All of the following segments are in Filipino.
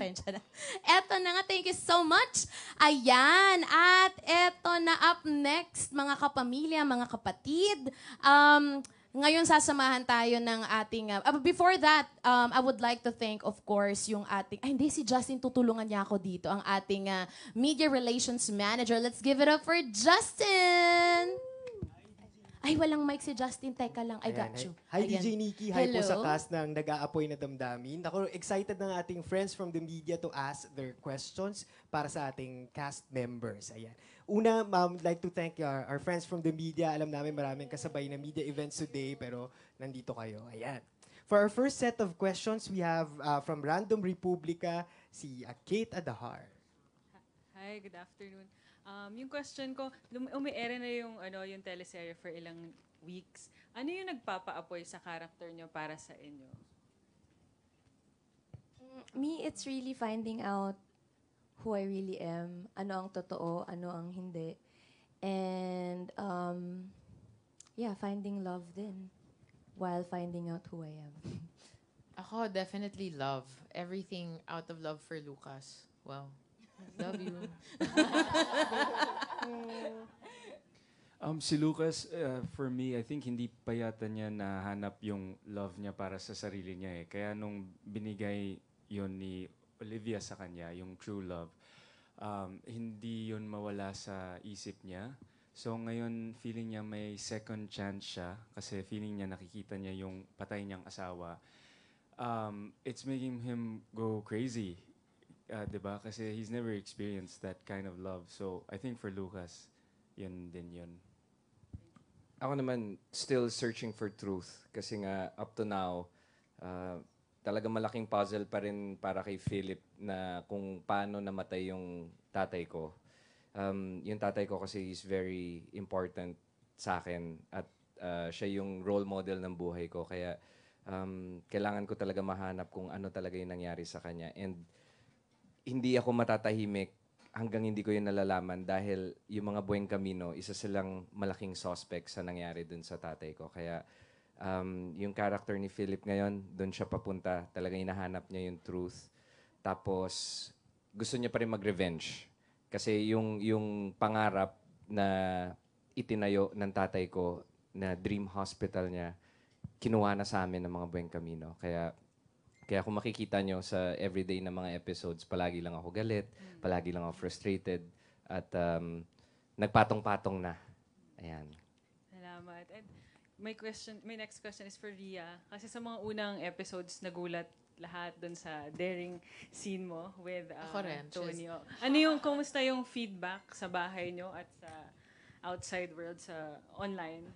pasensya na. Eto na nga, thank you so much. Ayan, at eto na up next, mga kapamilya, mga kapatid. Ngayon sasamahan tayo ng ating... before that, I would like to thank, of course, yung ating... Ay, hindi, si Justin, tutulungan niya ako dito. Ang ating Media Relations Manager. Let's give it up for Justin! Ay, walang mic si Justin. Teka lang, I got you. Hi, Ayan. DJ Nikki. Hi po Hello. sa cast ng Nag-aapoy na Damdamin. Ako, excited ng ating friends from the media to ask their questions para sa ating cast members. Ayan. Una, ma'am, like to thank our friends from the media. Alam namin maraming kasabay na media events today, pero nandito kayo. Ayan. For our first set of questions, we have from Random Republica, si Kate Adahar. Hi, good afternoon. Yung question ko, umi-air na yung teleserye for ilang weeks. Ano yung nagpapa-apoy sa character nyo para sa inyo? Me, it's really finding out who I really am, ano ang totoo, ano ang hindi. And, finding love din while finding out who I am. Ako, definitely love. Everything out of love for Lucas. Wow. Love you. Si Lucas, for me, I think hindi pa yata niya nahanap yung love niya para sa sarili niya eh. Kaya nung binigay yon ni Olivia sa kanya, yung true love, hindi yon mawala sa isip niya. So ngayon, feeling niya may second chance siya kasi feeling niya nakikita niya yung patay niyang asawa. It's making him go crazy. Diba? Kasi he's never experienced that kind of love. So I think for Lucas, yun din yun. Ako naman, still searching for truth. Kasi nga, up to now, talaga malaking puzzle pa rin para kay Philip na kung paano namatay yung tatay ko. Yung tatay ko kasi is very important sa akin at siya yung role model ng buhay ko. Kaya kailangan ko talaga mahanap kung ano talaga yung nangyari sa kanya. And hindi ako matatahimik hanggang hindi ko yun nalalaman dahil yung mga Bueng Camino, isa silang malaking suspect sa nangyari dun sa tatay ko. Kaya yung character ni Philip ngayon, doon siya papunta. Talagang hinahanap niya yung truth. Tapos, gusto niya pa rin mag-revenge. Kasi yung pangarap na itinayo ng tatay ko, na dream hospital niya, kinuha na sa amin ng mga Bueng Camino. Kaya kung makikita nyo sa everyday na mga episodes, palagi lang ako galit, palagi lang ako frustrated, at nagpatong-patong na. Ayan. Salamat. And my next question is for Ria. Kasi sa mga unang episodes, nagulat lahat dun sa daring scene mo with Tony. Ano kumusta yung feedback sa bahay nyo at sa outside world, sa online?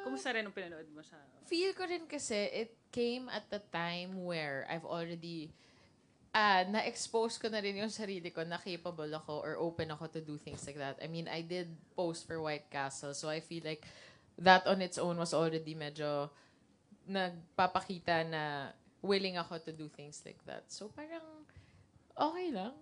Kumusta rin ang pinanood mo sa... Feel ko rin kasi it came at the time where I've already na-expose ko na rin yung sarili ko na capable ako or open ako to do things like that. I mean, I did post for White Castle, so I feel like that on its own was already medyo nagpapakita na willing ako to do things like that. So parang okay lang.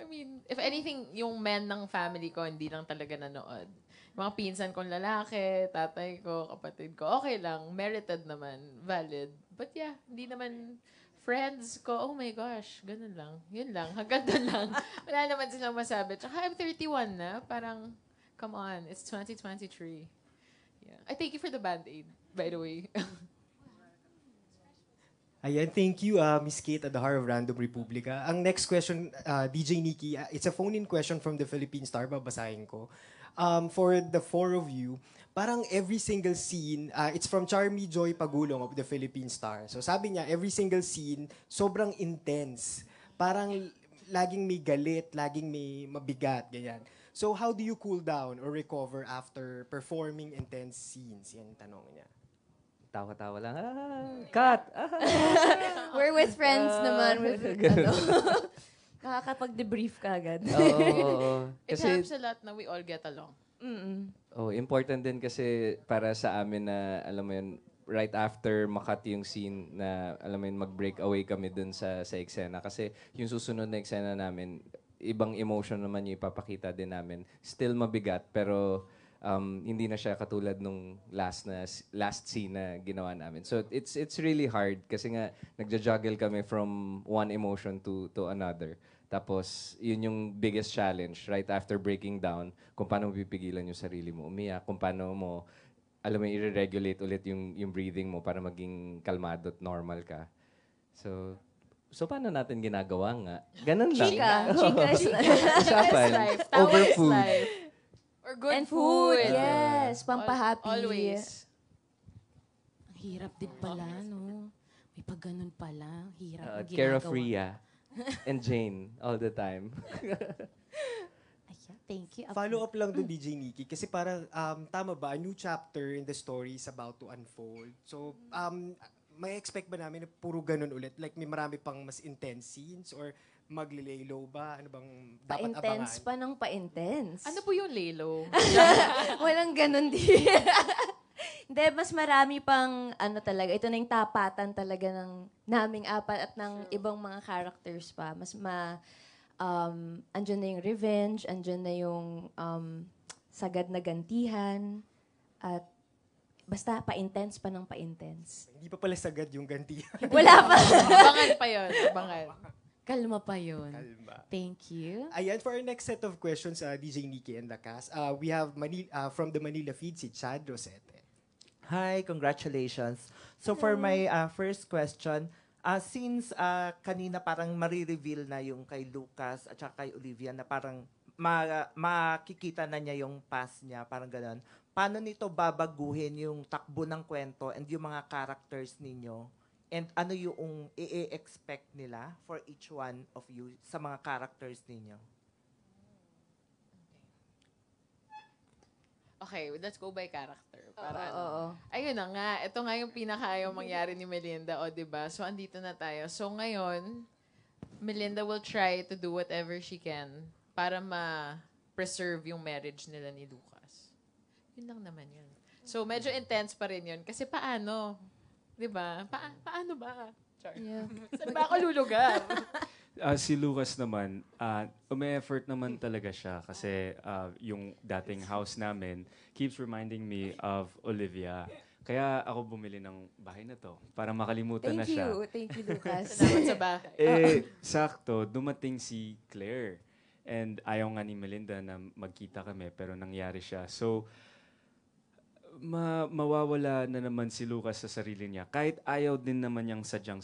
I mean, if anything, yung men ng family ko hindi lang talaga nanood. Mga pinsan kong lalaki, tatay ko, kapatid ko, okay lang. Merited naman. Valid. But yeah, hindi naman friends ko, oh my gosh, ganun lang. Yun lang. Hanggang doon lang. Wala naman silang masabi. Tsaka I'm 31 na. Parang, come on, it's 2023. Yeah. I thank you for the Band-Aid, by the way. Ayan, thank you, Miss Kate Adahar of Random Republica. Ang next question, DJ Nikki, it's a phone-in question from the Philippine Star. Babasahin ko. For the four of you, parang every single scene, it's from Charmy Joy Pagulong of the Philippine Star. So sabi niya, every single scene, sobrang intense. Parang laging may galit, laging may mabigat, ganyan. So how do you cool down or recover after performing intense scenes? Yan tanong niya. Tawa-tawa lang. Cut! We're with friends naman. Nakakapag-debrief ka agad. Oo. It helps a lot na we all get along. Important din kasi para sa amin na, alam mo yun, right after makat yung scene na, alam mo yun, mag-break away kami dun sa eksena. Kasi yung susunod na eksena namin, ibang emotion naman yung ipapakita din namin. Still mabigat, pero Hindi na siya katulad nung last scene na ginawa namin. So it's really hard kasi nga nagja-juggle kami from one emotion to another. Tapos yun yung biggest challenge right after breaking down, kung paano mo pipigilan yung sarili mo umiyak, kung paano mo alam mo i-regulate ulit yung breathing mo para maging kalmado at normal ka. So paano natin ginagawa nga? Ganun lang. Chika is Usapan. Life. Tawa Over is food. life. Or good And food, yes. Al- Pampahappy. Always. Ang hirap din pala, no? May pag ganun pala. Hirap ang Care of ginagawa. Rhea and Jane all the time. Ayan, thank you. Follow up lang doon, DJ Nikki, kasi parang, tama ba, a new chapter in the story is about to unfold. So, may expect ba namin na puro ganun ulit? Like, may marami pang mas intense scenes? Or magle-lay low ba? Ano bang dapat Pa-intense abangan? pa ng pa-intense. Ano po yung lelo? Walang ganun din. Hindi, mas marami pang, talaga, ito na yung tapatan talaga ng naming apat at ng ibang mga characters pa. Andyan na yung revenge, andyan na yung sagad na gantihan, at basta pa-intense pa ng pa-intense. Hindi pa pala sagad yung ganti. Wala pa. Abangan pa yun. Abangan. Kalma pa yun. Kalma. Thank you. Ayan, for our next set of questions, DJ Nikki and the cast, we have from the Manila feed, si Chad Rosete. Hi, congratulations. So for my first question, since kanina parang marireveal na yung kay Lucas at saka kay Olivia na parang makikita na niya yung past niya, parang gano'n. Paano nito babaguhin yung takbo ng kwento and yung mga characters ninyo? And ano yung i-expect nila for each one of you sa mga characters ninyo? Okay, let's go by character. Para Oo. Ayun na nga. Ito nga yung pinakaayaw mangyari ni Melinda, o diba? So, andito na tayo. So, ngayon, Melinda will try to do whatever she can para ma-preserve yung marriage nila ni Lucas. Yun lang naman yun. So, medyo intense pa rin yun. Kasi paano? Diba? Paano ba? Char. Yeah. Saan ba ako lulugar? Si Lucas naman, umi-effort naman talaga siya kasi yung dating house namin keeps reminding me of Olivia. Kaya ako bumili ng bahay na to para makalimutan na siya. Thank you, Lucas. Salamat sa bahay. Sakto, dumating si Claire. And ayaw nga ni Melinda na magkita kami, pero nangyari siya. So, mawawala na naman si Lucas sa sarili niya. Kahit ayaw din naman niyang sadyang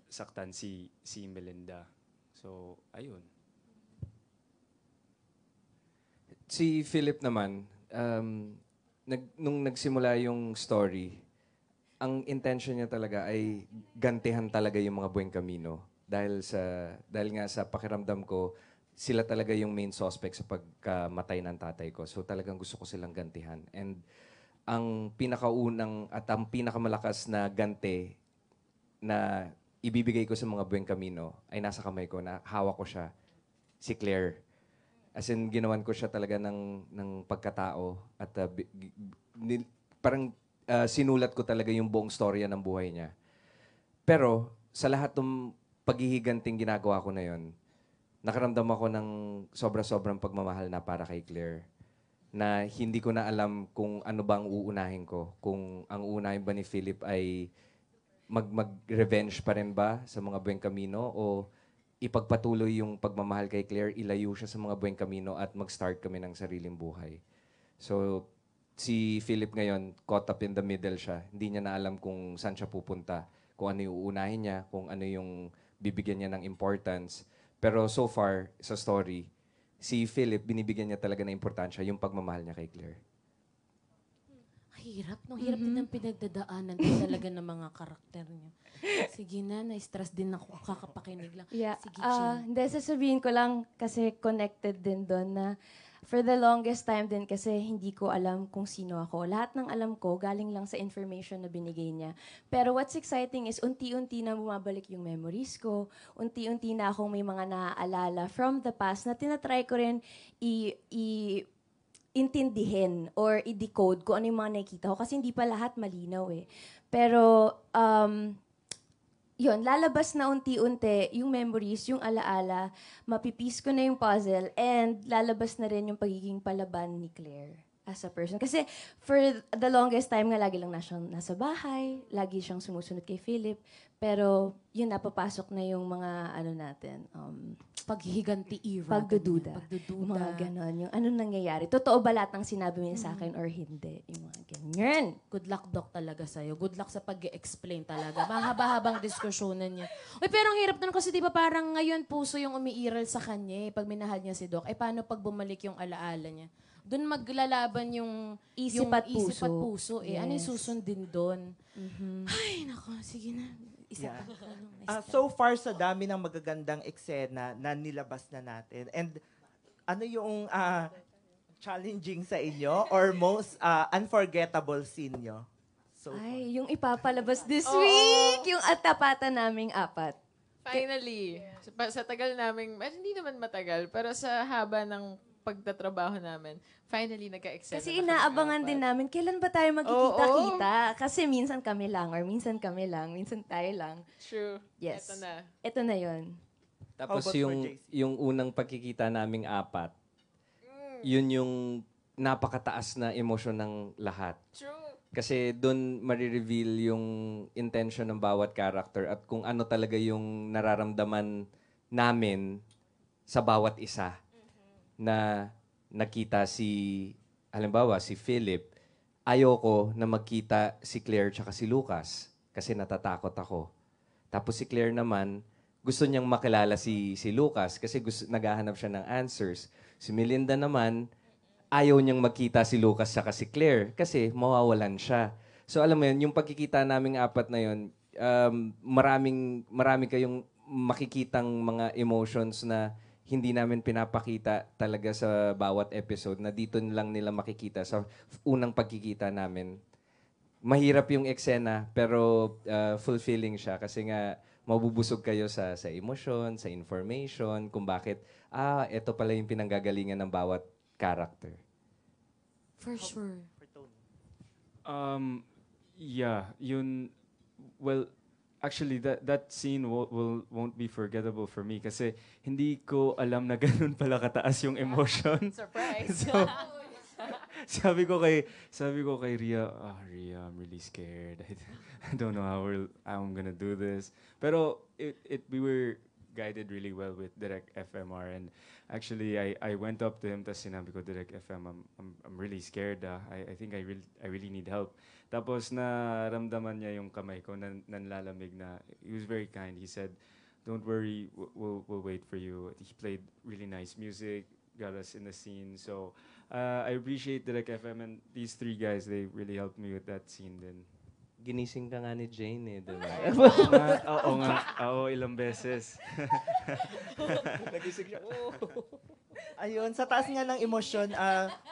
saktan si Melinda. So, ayun. Si Philip naman, nung nagsimula yung story, ang intention niya talaga ay gantihan talaga yung mga Bueng Camino. Dahil nga sa pakiramdam ko, sila talaga yung main suspect sa pagkamatay ng tatay ko. So talagang gusto ko silang gantihan. And ang pinakaunang at ang pinakamalakas na ganti na ibibigay ko sa mga Bueng Camino ay nasa kamay ko, na hawak ko siya, si Claire. As in, ginawan ko siya talaga ng pagkatao at parang sinulat ko talaga yung buong storya ng buhay niya. Pero sa lahat ng paghihiganting ginagawa ko na yon, nakaramdam ako ng sobra-sobrang pagmamahal na para kay Claire, na hindi ko na alam kung ano bang uunahin ko. Kung ang uunahin ba ni Philip ay mag-revenge pa rin ba sa mga Bueng Camino, o ipagpatuloy yung pagmamahal kay Claire, ilayo siya sa mga Bueng Camino at mag-start kami ng sariling buhay. So, si Philip ngayon, caught up in the middle siya. Hindi niya na alam kung saan siya pupunta, kung ano yung uunahin niya, kung ano yung bibigyan niya ng importance. Pero so far, sa story, si Philip, binibigyan niya talaga ng importansya yung pagmamahal niya kay Claire. Hirap, no? Hirap din ang pinagdadaanan din talaga ng mga karakter niyo. Sige na, na-stress din ako. Kakapakinig lang. Yeah. Sige, Jean. Hindi, sasabihin ko lang kasi connected din doon na for the longest time din kasi hindi ko alam kung sino ako. Lahat ng alam ko galing lang sa information na binigay niya. Pero what's exciting is unti-unti na bumabalik yung memories ko. Unti-unti na akong may mga naaalala from the past na tinatry ko rin intindihin or i-decode kung ano yung mga nakikita ko. Kasi hindi pa lahat malinaw eh. Pero, yun, lalabas na unti-unti yung memories, yung alaala, mapipis ko na yung puzzle, and lalabas na rin yung pagiging palaban ni Claire. as a person. Kasi for the longest time nga, lagi lang nasa bahay, lagi siyang sumusunod kay Philip. Pero yun, napapasok na yung mga natin, Paghihiganti era. pagdududa. Pagdududa. Yung mga ganon. Yung ano nangyayari. Totoo ba lahat ng sinabi mo niya sa akin or hindi? Yung mga ganyan. Good luck, Doc, talaga sa'yo. Good luck sa pag-explain talaga. Mahaba-habang diskusyonan niya. Uy, pero ang hirap nun kasi di ba parang ngayon puso yung umiiral sa kanya pag minahal niya si Doc. Paano pag bumalik yung alaala niya? Doon maglalaban yung Isip yung at puso. Isip at puso. Ano yung Yes. susundin doon? Ay, nako. Sige na. Isa Yeah. pa. So far, sa dami ng magagandang eksena na nilabas na natin. And ano yung challenging sa inyo or most unforgettable scene nyo? So far. Ay, yung ipapalabas this week! Yung atapatan naming 4. Finally, sa tagal namin, hindi naman matagal, pero sa haba ng pagtatrabaho namin, finally nagka-excel. Kasi inaabangan din namin, kailan ba tayo magkikita-kita? Kasi minsan kami lang, or minsan kami lang, minsan tayo lang. True. Yes. Ito na. Ito na yun. Tapos How about for JC? yung unang pagkikita naming 4, yun yung napakataas na emosyon ng lahat. True. Kasi doon marireveal yung intention ng bawat character at kung ano talaga yung nararamdaman namin sa bawat isa. Na nakita halimbawa, si Philip, ayoko na magkita si Claire tsaka si Lucas kasi natatakot ako. Tapos si Claire naman, gusto niyang makilala si Lucas kasi naghahanap siya ng answers. Si Melinda naman, ayaw niyang magkita si Lucas tsaka si Claire kasi mawawalan siya. So alam mo yun, yung pagkikita naming 4 na yun, marami kayong makikitang mga emotions na hindi namin pinapakita talaga sa bawat episode na dito lang nila makikita sa unang pagkikita namin. Mahirap yung eksena pero fulfilling siya kasi nga mabubusog kayo sa emosyon, sa information, kung bakit, ito pala yung pinanggagalingan ng bawat character. For sure. Yeah, well, actually, that scene won't be forgettable for me kasi hindi ko alam na ganun pala kataas yung emotion. Surprise. So, sabi ko kay Ria, Ria, I'm really scared. I don't know how I'm gonna do this. Pero we were guided really well with Direct FMR, and actually I went up to him tapos sinabi ko, Direct FM, I'm really scared. I think I really need help. Tapos naramdaman niya yung kamay ko nanlalamig na. He was very kind. He said, "Don't worry, we'll wait for you." He played really nice music, got us in the scene. So I appreciate Direct FM and these 3 guys. They really helped me with that scene din. Ginising ka nga ni Jane diba? Oo nga. Oo, ilang beses. Nagising siya. Ayun, sa taas nga ng emosyon,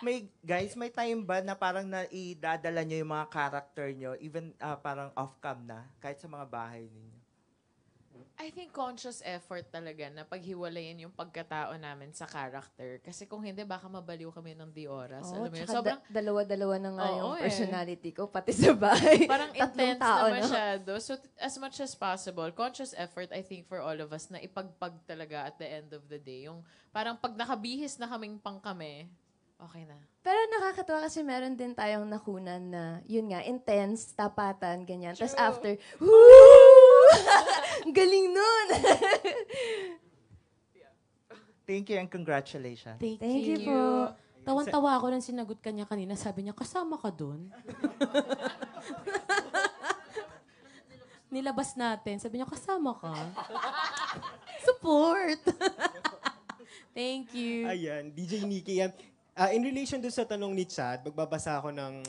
may time ba na parang naidadala nyo yung mga character nyo, even parang off-cam na, kahit sa mga bahay ninyo? I think conscious effort talaga na paghiwalayin yung pagkatao namin sa character. Kasi kung hindi, baka mabaliw kami ng di oras. Alam mo yun? Tsaka Sobrang dalawa-dalawa na nga yung Oo, personality ko, pati sa bahay. parang Tatlong intense tao, na no? masyado. So, as much as possible, conscious effort, I think, for all of us na ipagpag talaga at the end of the day. Yung parang pag nakabihis na kaming pang kami, okay na. Pero nakakatawa kasi meron din tayong nakunan na, yun nga, intense, tapatan, ganyan. Tapos after, woo! Galing nun! Thank you and congratulations. Thank you po. Tawan-tawa ako nang sinagot kanya kanina. Sabi niya, kasama ka doon? Nilabas natin. Sabi niya, kasama ka? Support! Thank you. Ayan, DJ Nikki. In relation doon sa tanong ni Chad, magbabasa ako ng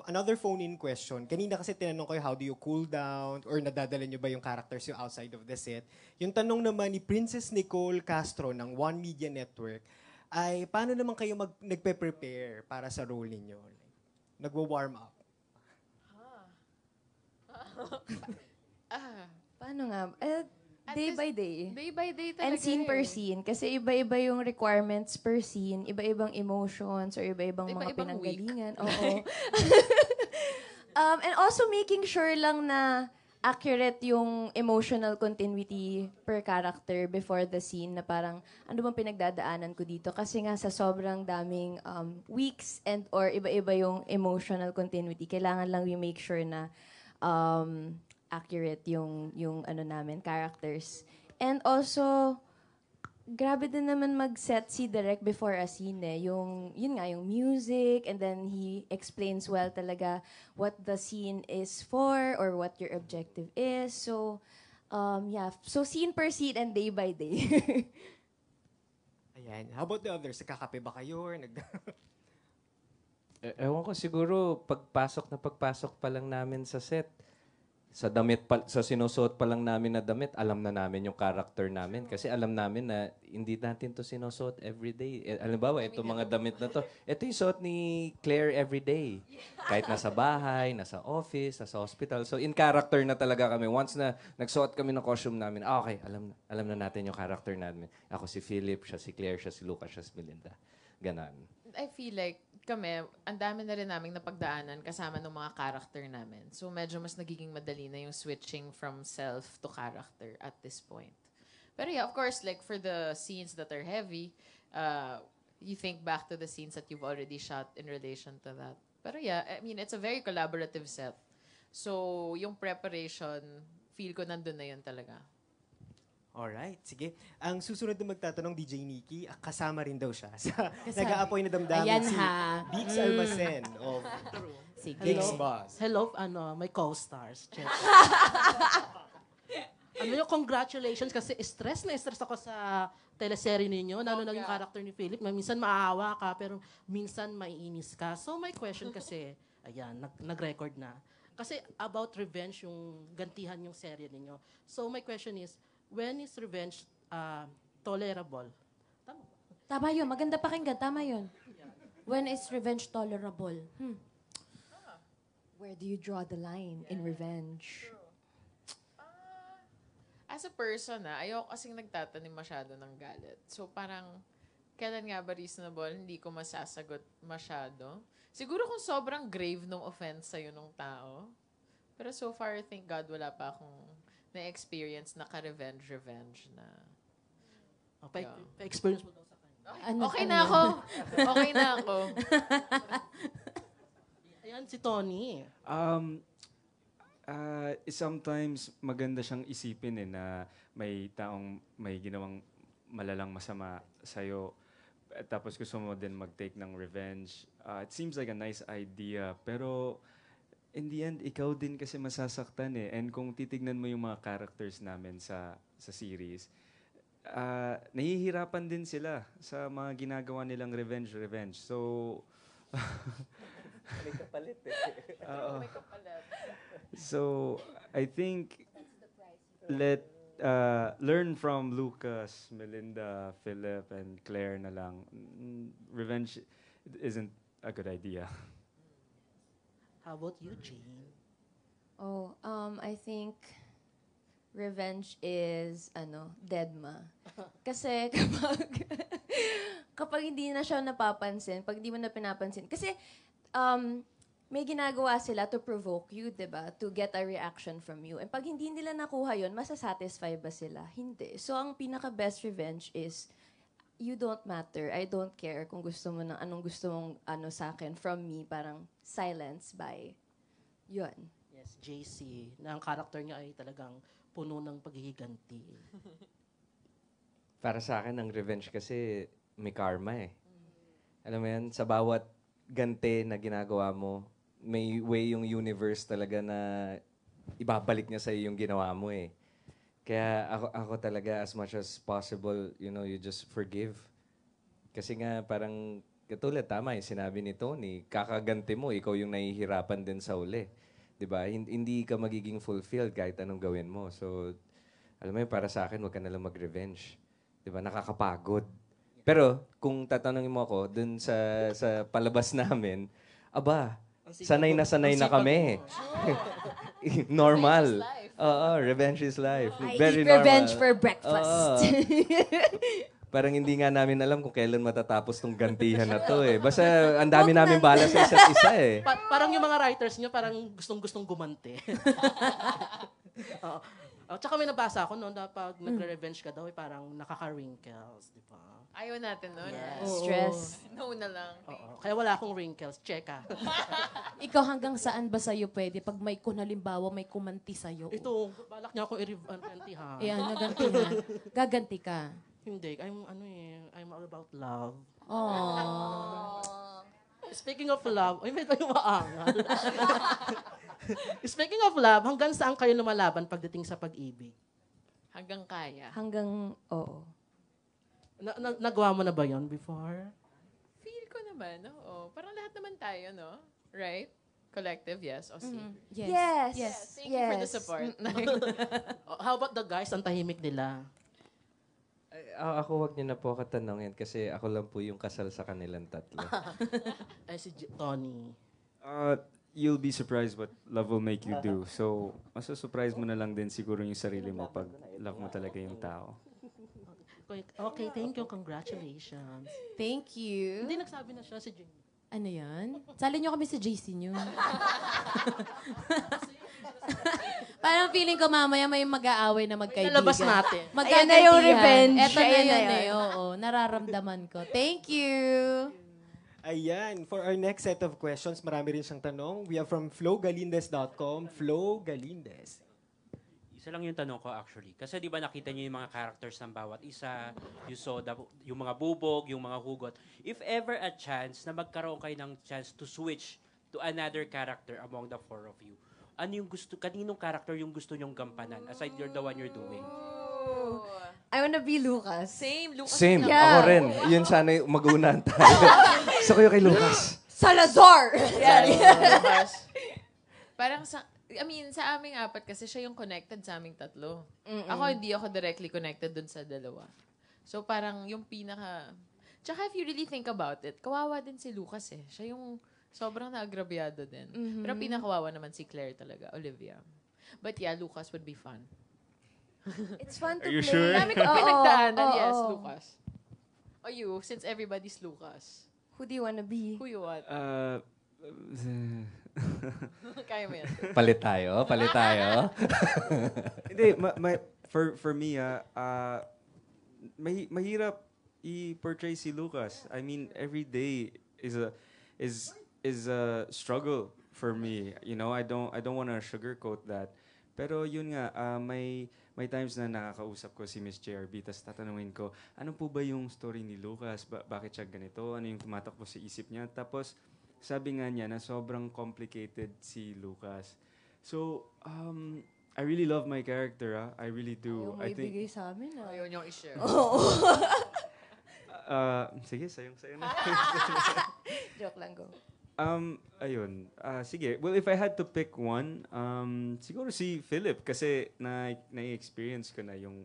another phone-in question. Kanina kasi tinanong ko how do you cool down or nadadala nyo ba yung characters yung outside of the set. Yung tanong naman ni Princess Nicole Castro ng One Media Network ay paano naman kayo nagpe-prepare para sa role ninyo? Nagwa-warm up? Paano nga? Day by day. Day by day talaga. And scene per scene. Kasi iba-iba yung requirements per scene, iba-ibang emotions, or iba-ibang mga Iba-ibang pinanggalingan. Oo. And also making sure lang na accurate yung emotional continuity per character before the scene na parang ano bang pinagdadaanan ko dito kasi nga sa sobrang daming weeks and or iba-iba yung emotional continuity kailangan lang we make sure na accurate yung ano namin characters and also grabe din naman mag-set si Direk before a scene eh. Yun nga, yung music, and then he explains well talaga what the scene is for or what your objective is. So, yeah. So, scene per scene and day by day. Ayan. How about the others? Nagkakape ba kayo? Or Ewan ko, siguro pagpasok pa lang namin sa set, sa sinusuot pa lang namin na damit, alam na namin yung character namin. Kasi alam namin na hindi natin to sinusuot everyday. Halimbawa, ito mga damit na to. Ito yung suot ni Claire everyday. Kahit nasa bahay, nasa office, nasa hospital. So in character na talaga kami. Once na nagsuot kami ng costume namin, okay, alam na natin yung character namin. Ako si Philip, siya si Claire, siya si Lucas, siya si Melinda. Ganon. I feel like kami, ang dami na rin naming napagdaanan kasama ng mga character namin. So medyo mas nagiging madali na yung switching from self to character at this point. Pero yeah, of course, like for the scenes that are heavy, you think back to the scenes that you've already shot in relation to that. Pero yeah, I mean, it's a very collaborative set. So yung preparation, feel ko nandun na yun talaga. Alright, sige. Ang susunod na magtatanong, DJ Nikki, kasama rin daw siya sa nag-aapoy na damdamin Ayan si ha. Beats Almacen of Sige. King's Boss. Hello, my co-stars. Check. Congratulations kasi stress ako sa teleserye ninyo. Lalo na yung character ni Philip. Minsan maahawa ka, pero minsan maiinis ka. So my question kasi, ayan, nag-record na. Kasi about revenge, yung gantihan yung serye ninyo. So my question is, when is revenge tolerable? Tama ba? Tama yun. Maganda pakinggan. Tama yun. When is revenge tolerable? Where do you draw the line in revenge? As a person, ayoko kasing nagtatanim masyado ng galit. So parang, kailan nga ba reasonable? Hindi ko masasagot masyado. Siguro kung sobrang grave nung offense sa'yo nung tao. Pero so far, thank God, wala pa akong na-experience na ka-revenge na... Pa-experience mo daw sa kanya. Okay na ako. Okay na ako. Ayan, si Tony. Sometimes maganda siyang isipin na may taong may ginawang malalang masama sa'yo. Tapos gusto mo din mag-take ng revenge. It seems like a nice idea. Pero in the end, ikaw din kasi masasaktan eh. And kung titignan mo yung mga characters namin sa series, nahihirapan din sila sa mga ginagawa nilang revenge. So, May kapalit eh. May kapalit. So, I think learn from Lucas, Melinda, Philip, and Claire na lang. Revenge isn't a good idea. How about you, Jane? I think revenge is deadma. Kasi kapag hindi na siya napapansin, pag hindi mo na pinapansin, kasi may ginagawa sila to provoke you, 'di ba? To get a reaction from you. And pag hindi nila nakuha 'yon, masasatisfy ba sila? Hindi. So ang pinaka best revenge is you don't matter. I don't care kung gusto mo ng anong gusto mong sa akin from me, parang silence by. 'Yon. Yes, JC, na ang character niya ay talagang puno ng paghihiganti. Para sa akin, ang revenge kasi may karma eh. Alam mo yan, sa bawat ganti na ginagawa mo, may way yung universe talaga na ibabalik niya sa yung ginawa mo eh. Kaya ako talaga, as much as possible, you just forgive. Kasi nga, parang, katulad, tama yung sinabi ni Tony, kakaganti mo, ikaw yung nahihirapan din sa uli. Diba? Hindi ka magiging fulfilled kahit anong gawin mo. So, alam mo yun, para sa akin, huwag ka nalang mag-revenge. Diba? Nakakapagod. Pero, kung tatanungin mo ako, dun sa palabas namin, sanay na kami. Normal. Revenge is life. I eat revenge for breakfast. Parang hindi nga namin alam kung kailan matatapos tong gantihan na to eh. Basta ang dami namin bala sa isa't isa eh. Parang yung mga writers niyo parang gustong-gustong gumante. Oo. Tsaka may nabasa ako noon na pag nagre-revenge ka daw, parang nakaka-wrinkles, di ba? Ayaw natin nun. Yes. Stress. No na lang. Oo. Kaya wala akong wrinkles. Check Ikaw hanggang saan ba sa'yo pwede? Pag may halimbawa, may kumanti sa'yo. Ito, balak niya ako i-revenge ha. Gaganti na. Gaganti ka. Hindi, I'm all about love. Oh. Speaking of love, ay, may tayo maangal. Speaking of love, hanggang saan kayo lumalaban pagdating sa pag-ibig? Hanggang kaya. Oo. Nagawa mo na ba yon before? Feel ko naman, oo. Parang lahat naman tayo, no? Right? Collective, yes. O si. Yes. Thank you for the support. How about the guys? Ang tahimik nila. Ako wag niyo na po ako tanungin kasi ako lang po yung kasal sa kanilang tatlo. Ay, si Tony. You'll be surprised what love will make you do. So, masusurprise mo na lang din siguro yung sarili mo pag love mo talaga yung tao. Okay, thank you. Congratulations. Thank you. Hindi, nagsabi na siya si Jane. Ano yan? Sali nyo kami sa JC nyo. Parang feeling ko mamaya may mag-aaway na magkaibigan. Nalabas natin. Ayan na yung revenge. Eto na Ayan na yun yun. eh. Oo, nararamdaman ko. Thank you. Ayan, for our next set of questions, marami rin siyang tanong. We are from flowgalindes.com. Flo Galindes. Isa lang yung tanong ko actually. Kasi di ba nakita niyo yung mga characters ng bawat isa, you saw yung mga bubog, yung mga hugot. If ever a chance na magkaroon kayo ng chance to switch to another character among the four of you, ano yung kaninong character yung gusto nyong gampanan aside you're the one you're doing? I wanna be Lucas. Same, Lucas. Same, Yeah. ako rin. Yun sana yung mag-unahan tayo. Gusto ko yung kay Lucas. Salazar! Lucas. Parang sa aming apat kasi siya yung connected sa aming tatlo. Ako, hindi ako directly connected dun sa dalawa. So, parang yung pinaka... Tsaka if you really think about it, kawawa din si Lucas eh. Siya yung sobrang naagrabyado din. Pero pinakawawa naman si Claire talaga, Olivia. But yeah, Lucas would be fun. It's fun to Are you play. sure? Dami kong pinagdaanan, Oo. yes, Lucas. O you, since everybody's Lucas, Who do you wanna be? who you want? Kaya mo yan. Palit tayo. Hindi, for me, mahirap i-portray si Lucas. I mean, every day is a struggle for me. You know, I don't want to sugarcoat that. Pero yun nga, may times na nakakausap ko si Miss JRB, tas tatanungin ko, ano po ba yung story ni Lucas? Bakit siya ganito? Ano yung tumatakbo sa isip niya? Tapos, sabi nga niya na sobrang complicated si Lucas. So, I really love my character. I really do. Ayaw mo ibigay sa amin, ah. Ayaw niyong i-share. Sige, sayong-sayo na. Joke lang, go. Ayun. Sige. Well, if I had to pick one, siguro si Philip kasi na-experience ko na yung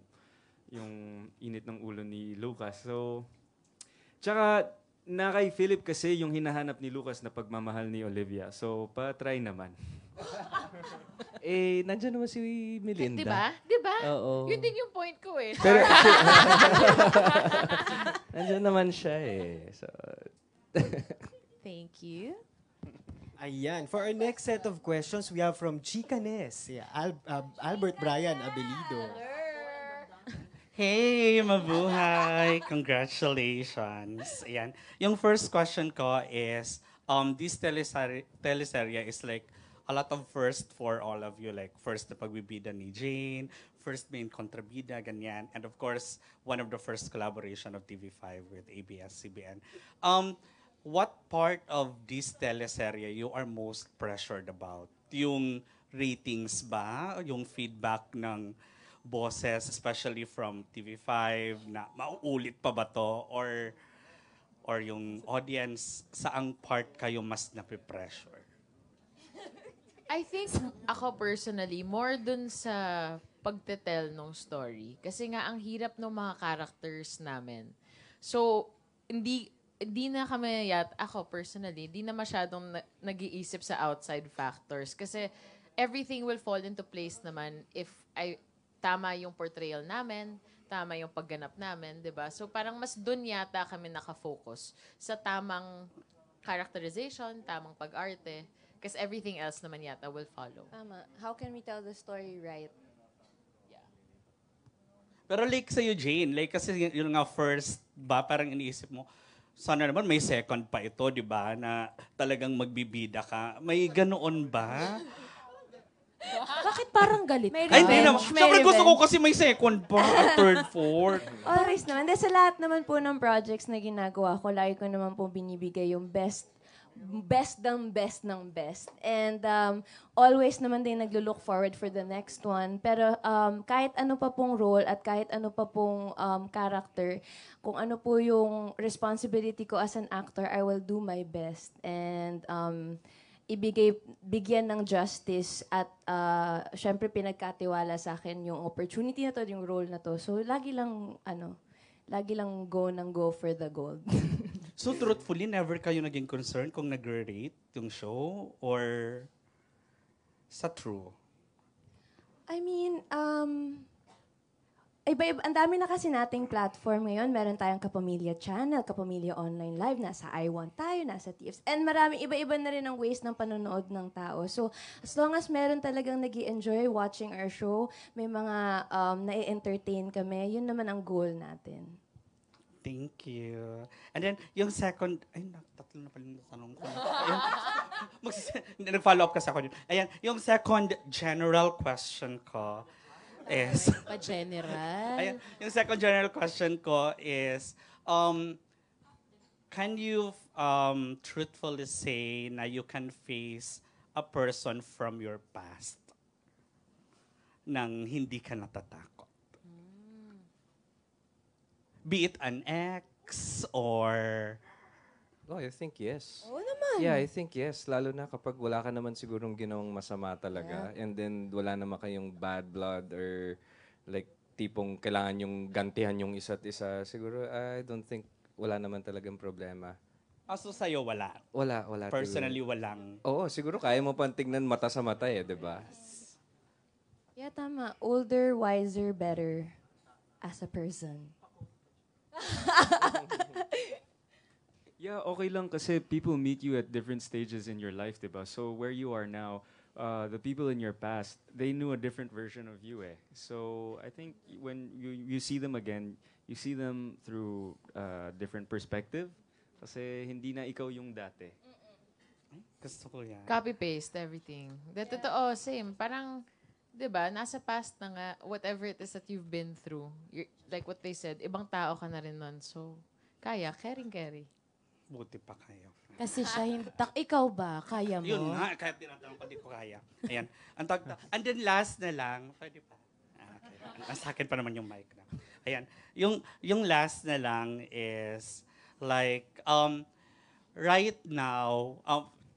init ng ulo ni Lucas. So, tsaka na kay Philip kasi yung hinahanap ni Lucas na pagmamahal ni Olivia. So, pa-try naman. Nandiyan naman si Melinda. Diba? Oo. Yun din yung point ko eh. Pero, nandiyan naman siya eh. So, Thank you. Ayan, for our next set of questions, we have from Chicanes. Yeah, Albert Brian Abelido. Hey, mabuhay! Congratulations! Ayan. Yung first question ko is, this teleserye is like a lot of first for all of you. Like, first na pagbibida ni Jane, first main kontrabida, ganyan. And of course, one of the first collaboration of TV5 with ABS-CBN. What part of this teleserye you are most pressured about? Yung ratings ba? Yung feedback ng bosses, especially from TV5, na mauulit pa ba to? Or yung audience, saang part kayo mas napipressure? I think ako personally, more dun sa pagtetel ng story. Kasi nga, ang hirap ng mga characters namin. So, hindi na kami ako personally, hindi na masyadong nag-iisip sa outside factors. Kasi everything will fall into place naman if tama yung portrayal namin, tama yung pagganap namin, di ba? So parang mas dun yata kami nakafocus sa tamang characterization, tamang pag-arte, kasi everything else naman yata will follow. Tama. How can we tell the story right Pero like sa'yo, Jane, like kasi yun nga first ba, parang iniisip mo, sana naman may second pa ito, di ba? Na talagang magbibida ka. May ganoon ba? Bakit parang galit ka? Ay, hindi naman. May Siyempre gusto ko revenge. kasi may second pa, at third, fourth. Always naman. Dahil sa lahat naman po ng projects na ginagawa ko, lagi ko naman po binibigay yung best ng best ng best. And always naman din naglo-look forward for the next one. Pero kahit ano pa pong role at kahit ano pa pong character, kung ano po yung responsibility ko as an actor, I will do my best. And bigyan ng justice at syempre pinagkatiwala sa akin yung opportunity na to, yung role na to. So lagi lang go for the gold. So truthfully, never kayo naging concerned kung nag-rate yung show? Or sa true? I mean, iba-iba, ang dami na kasi nating platform ngayon. Meron tayong Kapamilya Channel, Kapamilya Online Live, nasa I1 tayo, nasa TFs. And maraming iba-iba na rin ang ways ng panonood ng tao. So, as long as meron talagang nag-i-enjoy watching our show, may mga na-entertain kami, yun naman ang goal natin. Thank you. And then, yung second, tatlo na pala yung tanong ko. Nag-follow up kasi ako. Ayan, yung second general question ko is... Pa-general? Ayan, yung second general question ko is, can you truthfully say na you can face a person from your past nang hindi ka natatakot? Be it an ex or... Oh, I think yes. Oo naman. Yeah, I think yes. Lalo na kapag wala ka naman sigurong ginawang masama talaga. Yeah. And then wala naman kayong bad blood or like tipong kailangan yung gantihan yung isa't isa. Siguro, I don't think wala naman talagang problema. So sa'yo, wala? Wala. Personally, walang... Oo, siguro kaya mo pang tignan mata sa mata di ba? Yeah, tama. Older, wiser, better as a person. Yeah, okay lang kasi people meet you at different stages in your life, diba? So where you are now, the people in your past, they knew a different version of you So I think when you see them again, you see them through different perspective kasi hindi na ikaw yung dati. Gusto ko yan. Copy-paste everything. Totoo, same. Parang, di ba, nasa past na nga, whatever it is that you've been through, like what they said, ibang tao ka na rin nun. So, carry. Buti pa kayo. Kasi siya hindi. Ikaw ba? Kaya mo? Yun nga, kaya tinatanong ko, di ko kaya. Ayan. And then last na lang, pwede pa. Okay. Sa akin pa naman yung mic na. Ayan. Yung last na lang is, like, right now,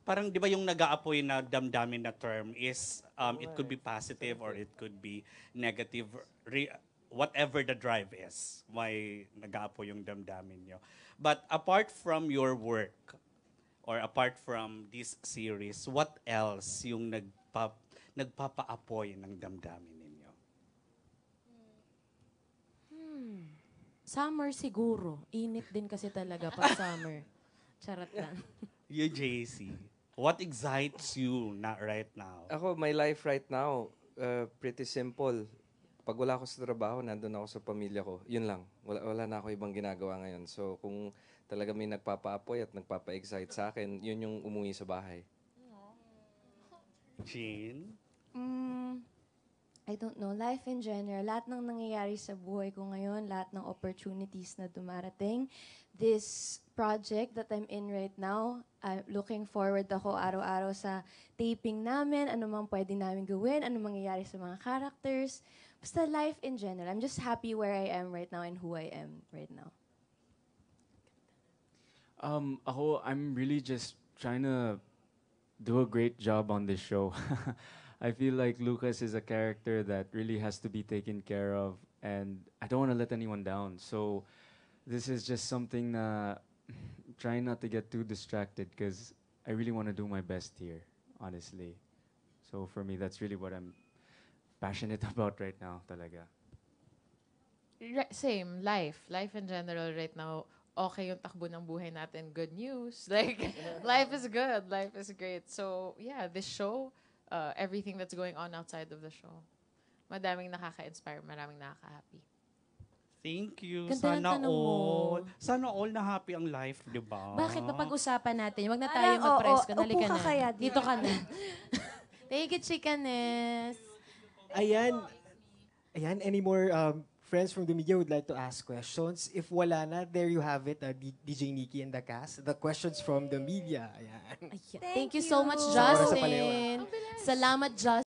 parang di ba yung nag-aapoy na damdamin na term is, it could be positive or it could be negative, whatever the drive is, why nag-aapoy yung damdamin nyo. But apart from your work, or apart from this series, what else yung nagpapaapoy ng damdamin ninyo? Summer siguro. Init din kasi talaga pag summer. Charot lang. You, JC, what excites you right now? Ako, my life right now, pretty simple. Pag wala ako sa trabaho, nandun ako sa pamilya ko. Yun lang. Wala na ako ibang ginagawa ngayon. So, kung talaga may nagpapa-apoy at nagpapa-excite sa akin, yun yung umuwi sa bahay. Jean? I don't know. Life in general, lahat ng nangyayari sa buhay ko ngayon, lahat ng opportunities na dumarating, this project that I'm in right now, looking forward ako araw-araw sa taping namin, ano mang pwede namin gawin, ano mangyayari sa mga characters. Basta life in general. I'm just happy where I am right now and who I am right now. I'm really just trying to do a great job on this show. I feel like Lucas is a character that really has to be taken care of, and I don't want to let anyone down. So this is just something trying not to get too distracted because I really want to do my best here, honestly. So for me, that's really what I'm passionate about right now, talaga. Same, life in general right now, okay yung takbo ng buhay natin, good news. Like, life is good, life is great. So, yeah, this show, everything that's going on outside of the show, madaming nakaka-inspire, maraming nakaka-happy. Thank you. Ganda ng Sana tanong mo. all. Sana all na happy ang life, di ba? Bakit mapag-usapan natin? Huwag na tayo Parang, mag-press oo, ko. Halika upo ka na. kaya Dito ka na. Thank you, Chikanes. Ayan. Ayan, any more friends from the media would like to ask questions? If wala na, there you have it, DJ Nikki and the cast. The questions from the media. Ayan. Thank you so much, Sa oras sa Justin. palayo, Salamat, Justin.